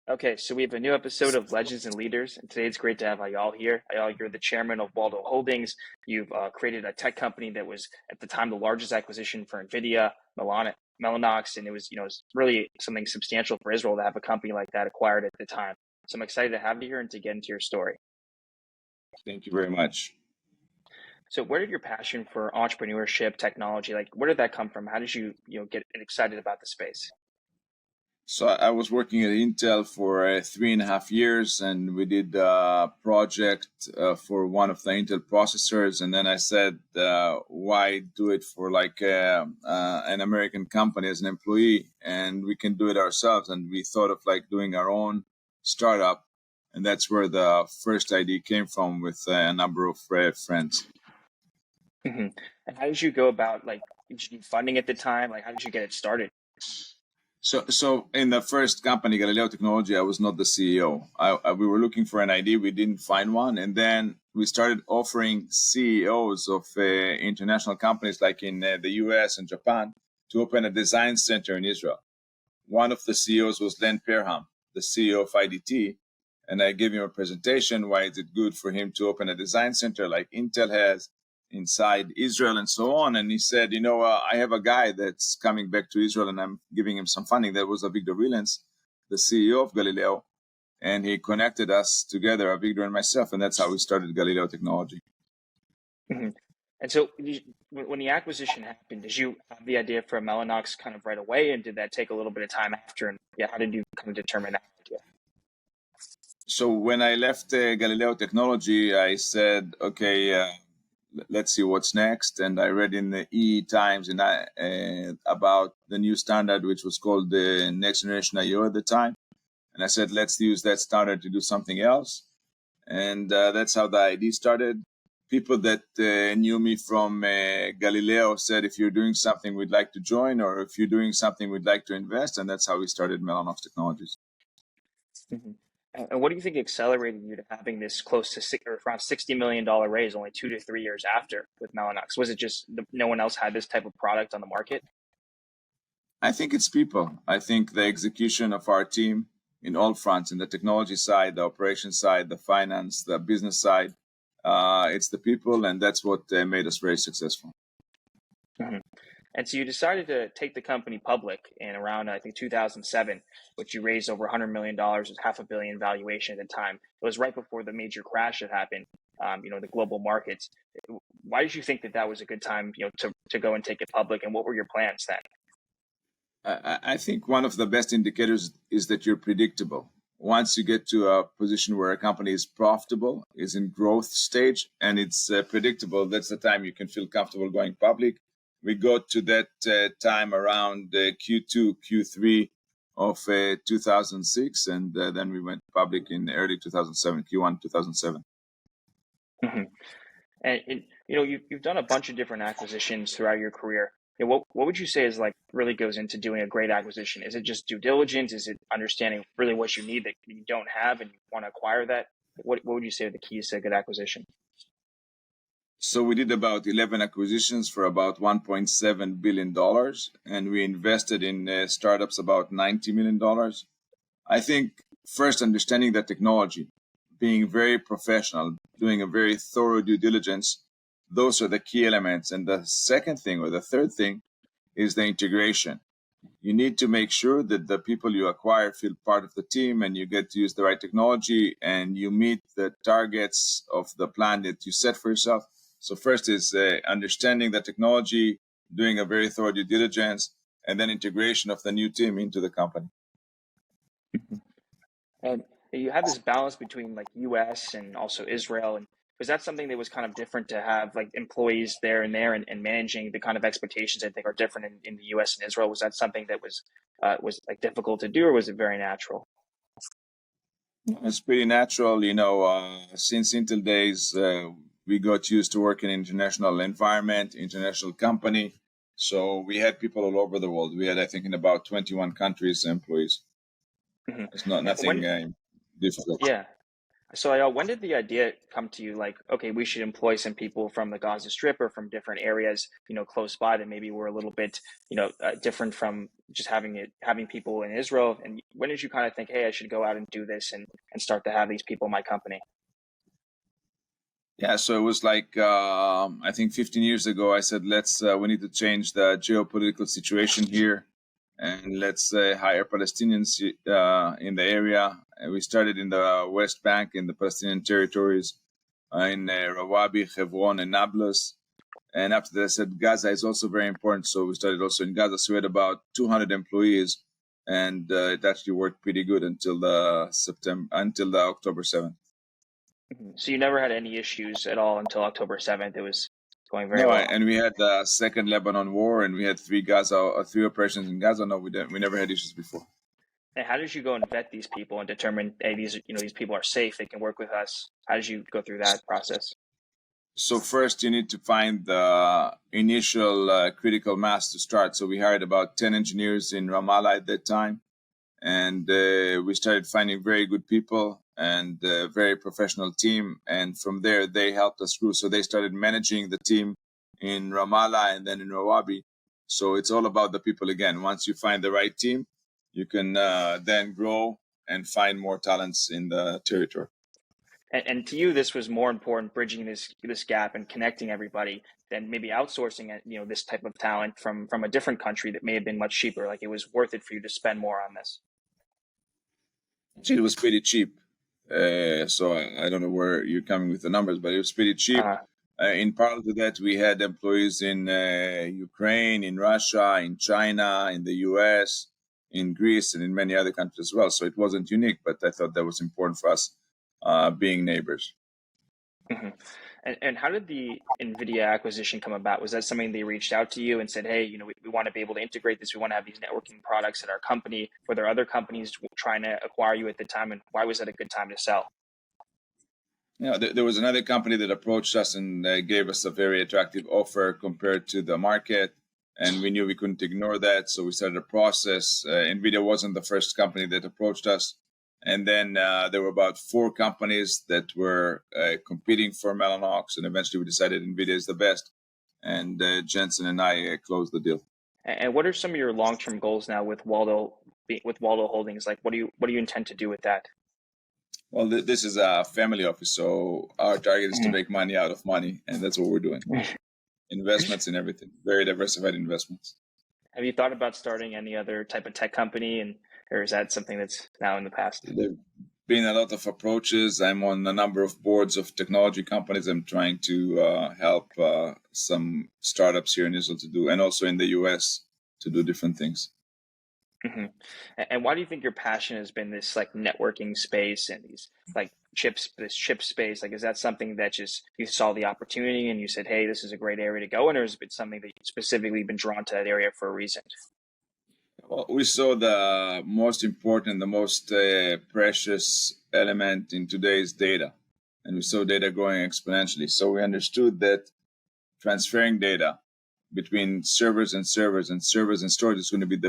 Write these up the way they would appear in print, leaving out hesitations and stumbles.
Okay, so we have a new episode of Legends and Leaders, and today it's great to have Eyal here. Eyal, you're the chairman of Waldo Holdings. You've created a tech company that was at the time the largest acquisition for Nvidia, Mellanox, and it was really something substantial for Israel to have a company like that acquired at the time. So I'm excited to have you here and to get into your story. Thank you very much. So where did your passion for entrepreneurship, technology, like where did that come from? How did you get excited about the space? So I was working at Intel for 3.5 years, and we did a project for one of the Intel processors. And then I said, why do it for like an American company as an employee? And we can do it ourselves. And we thought of like doing our own startup. And that's where the first idea came from with a number of friends. Hmm. And how did you go about, like, did you need funding at the time? Like, how did you get it started? So in the first company, Galileo Technology, I was not the CEO. We were looking for an idea, we didn't find one, and then we started offering CEOs of international companies, like in the U.S. and Japan, to open a design center in Israel. One of the CEOs was Len Perham, the CEO of IDT, and I gave him a presentation why is it good for him to open a design center like Intel has inside Israel and so on. And he said, I have a guy that's coming back to Israel and I'm giving him some funding. That was Avigdor Willens, the CEO of Galileo. And he connected us together, Avigdor and myself, and that's how we started Galileo Technology. Hmm. And so when the acquisition happened, did you have the idea for Mellanox kind of right away? And did that take a little bit of time after? And yeah, how did you kind of determine that idea? So when I left Galileo Technology, I said, okay, let's see what's next. And I read in the EE Times about the new standard, which was called the Next Generation IO at the time. And I said, let's use that standard to do something else. And that's how the idea started. People that knew me from Galileo said, if you're doing something, we'd like to join, or if you're doing something, we'd like to invest. And that's how we started Mellanox Technologies. Hmm. And what do you think accelerated you to having this close to around $60 million raise only 2 to 3 years after with Mellanox? Was it just no one else had this type of product on the market? I think it's people. I think the execution of our team in all fronts, in the technology side, the operations side, the finance, the business side, it's the people, and that's what made us very successful. Hmm. And so you decided to take the company public in around, I think, 2007, which you raised over $100 million, was $500 million valuation at the time. It was right before the major crash that happened, the global markets. Why did you think that was a good time, to go and take it public? And what were your plans then? I think one of the best indicators is that you're predictable. Once you get to a position where a company is profitable, is in growth stage, and it's predictable, that's the time you can feel comfortable going public. We got to that time around Q2, Q3 of 2006, and then we went public in early 2007, Q1 2007. Mm-hmm. And you've done a bunch of different acquisitions throughout your career. What would you say is like really goes into doing a great acquisition? Is it just due diligence? Is it understanding really what you need that you don't have and you want to acquire that? What would you say are the keys to a good acquisition? So we did about 11 acquisitions for about $1.7 billion, and we invested in startups about $90 million. I think first understanding the technology, being very professional, doing a very thorough due diligence, those are the key elements. And the second thing, or the third thing, is the integration. You need to make sure that the people you acquire feel part of the team and you get to use the right technology and you meet the targets of the plan that you set for yourself. So first is understanding the technology, doing a very thorough due diligence, and then integration of the new team into the company. Mhm. And you have this balance between like US and also Israel. And was that something that was kind of different to have like employees there and managing the kind of expectations I think are different in the US and Israel? Was that something that was like difficult to do, or was it very natural? It's pretty natural, since Intel days, we got used to working in international environment, international company. So we had people all over the world. We had, I think, in about 21 countries, employees. Hmm. It's not nothing difficult. Yeah. So, Eyal, when did the idea come to you? Like, okay, we should employ some people from the Gaza Strip or from different areas, close by that maybe were a little bit, different from just having people in Israel. And when did you kind of think, hey, I should go out and do this and start to have these people in my company? Yeah, so it was like I think 15 years ago. I said, we need to change the geopolitical situation here, and let's hire Palestinians in the area. And we started in the West Bank, in the Palestinian territories, in Rawabi, Hebron, and Nablus. And after that, I said Gaza is also very important, so we started also in Gaza. So we had about 200 employees, and it actually worked pretty good until the October 7th. So you never had any issues at all until October 7th. It was going very No, well. and we had the second Lebanon war, and we had three operations in Gaza. No, we didn't. We never had issues before. And how did you go and vet these people and determine, hey, these people are safe, they can work with us? How did you go through that process? So first, you need to find the initial critical mass to start. So we hired about 10 engineers in Ramallah at that time, and we started finding very good people and a very professional team. And from there, they helped us grow. So they started managing the team in Ramallah and then in Rawabi. So it's all about the people again. Once you find the right team, you can then grow and find more talents in the territory. And to you, this was more important, bridging this gap and connecting everybody, than maybe outsourcing this type of talent from a different country that may have been much cheaper. Like, it was worth it for you to spend more on this. It was pretty cheap. So I don't know where you're coming with the numbers, but it was pretty cheap. In parallel to that, we had employees in Ukraine, in Russia, in China, in the US, in Greece, and in many other countries as well. So it wasn't unique, but I thought that was important for us, being neighbors. Mm-hmm. And how did the Nvidia acquisition come about? Was that something they reached out to you and said, hey, we want to be able to integrate this. We want to have these networking products at our company. Were there other companies trying to acquire you at the time? And why was that a good time to sell? Yeah, there was another company that approached us and gave us a very attractive offer compared to the market. And we knew we couldn't ignore that. So we started a process. Nvidia wasn't the first company that approached us. And then there were about 4 companies that were competing for Mellanox. And eventually we decided Nvidia is the best. And Jensen and I closed the deal. And what are some of your long-term goals now with Waldo Holdings? Like, what do you intend to do with that? Well, this is a family office, so our target is to make money out of money, and that's what we're doing. Investments in everything, very diversified investments. Have you thought about starting any other type of tech company, or is that something that's now in the past? There have been a lot of approaches. I'm on a number of boards of technology companies. I'm trying to help some startups here in Israel to do, and also in the US to do different things. Mm-hmm. And why do you think your passion has been this like networking space and these like this chip space? Like, is that something that just you saw the opportunity and you said, hey, this is a great area to go in, or has it been something that you've specifically been drawn to that area for a reason? Well, we saw the most important, the most precious element in today's data, and we saw data growing exponentially. So we understood that transferring data between servers and servers and servers and storage is going to be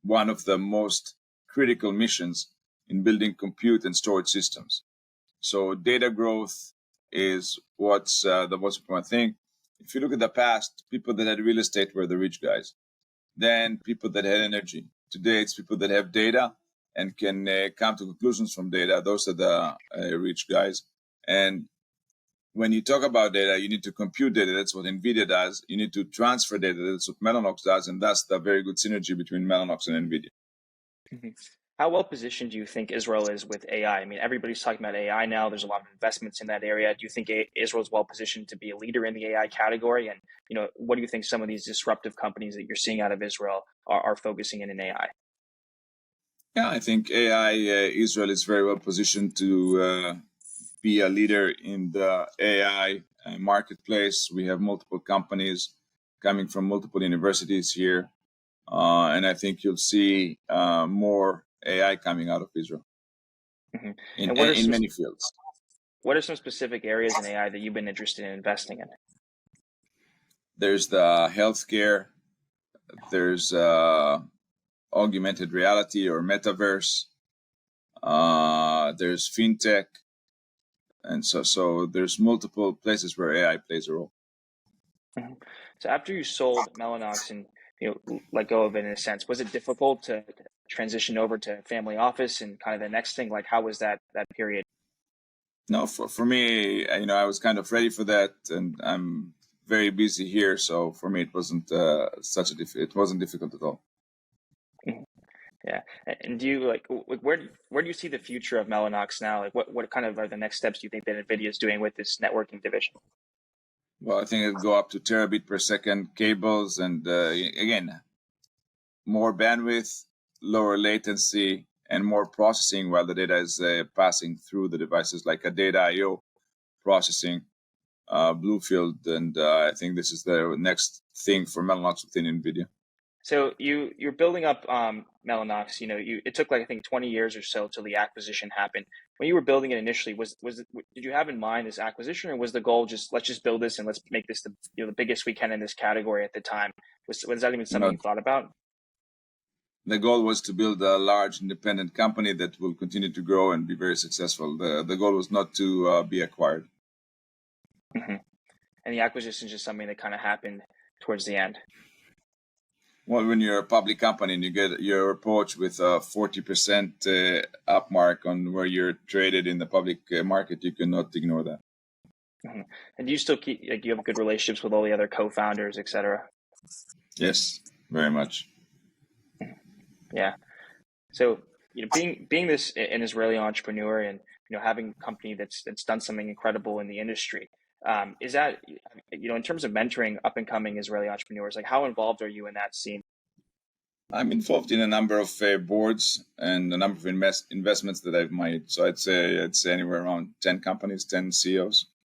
one of the most critical missions in building compute and storage systems. So data growth is what's the most important thing. If you look at the past, people that had real estate were the rich guys. Then people that had energy. Today, it's people that have data and can come to conclusions from data. Those are the rich guys. And when you talk about data, you need to compute data. That's what Nvidia does. You need to transfer data. That's what Mellanox does. And that's the very good synergy between Mellanox and Nvidia. Mm-hmm. How well positioned do you think Israel is with AI? I mean, everybody's talking about AI now. There's a lot of investments in that area. Do you think Israel is well positioned to be a leader in the AI category? And, what do you think some of these disruptive companies that you're seeing out of Israel are focusing in AI? Yeah, I think AI, Israel is very well positioned to be a leader in the AI marketplace. We have multiple companies coming from multiple universities here. And I think you'll see more AI coming out of Israel in many fields. What are some specific areas in AI that you've been interested in investing in? There's the healthcare. There's augmented reality or metaverse. There's fintech. and so there's multiple places where AI plays a role. Mhm. So after you sold Mellanox and let go of it in a sense, was it difficult to transition over to family office and kind of the next thing? Like, how was that period? No, for me, I was kind of ready for that, and I'm very busy here, so for me it wasn't it wasn't difficult at all. Mhm. Yeah. And do you where do you see the future of Mellanox now? Like, what kind of are the next steps do you think that Nvidia is doing with this networking division? Well, I think it'll go up to terabit per second cables, and again, more bandwidth, lower latency, and more processing while the data is passing through the devices, like a data I/O processing, Bluefield, and I think this is the next thing for Mellanox within Nvidia. So you're building up Mellanox. It took like I think 20 years or so till the acquisition happened. When you were building it initially, did you have in mind this acquisition, or was the goal just let's just build this and let's make this the biggest we can in this category at the time? Was that even You something know, you thought about? the goal was to build a large independent company that will continue to grow and be very successful. The goal was not to be acquired. Hmm. And the acquisition is just something that kind of happened towards the end. Well, when you're a public company and you're approached with a 40% up mark on where you're traded in the public market, you cannot ignore that. Hmm. And do you still keep you have good relationships with all the other co-founders, et cetera? Yes, very much. Yeah. So being this an Israeli entrepreneur and having a company that's done something incredible in the industry, is that in terms of mentoring up and coming Israeli entrepreneurs, like how involved are you in that scene? I'm involved in a number of boards and a number of investments that I've made. So I'd say anywhere around 10 companies, 10 CEOs.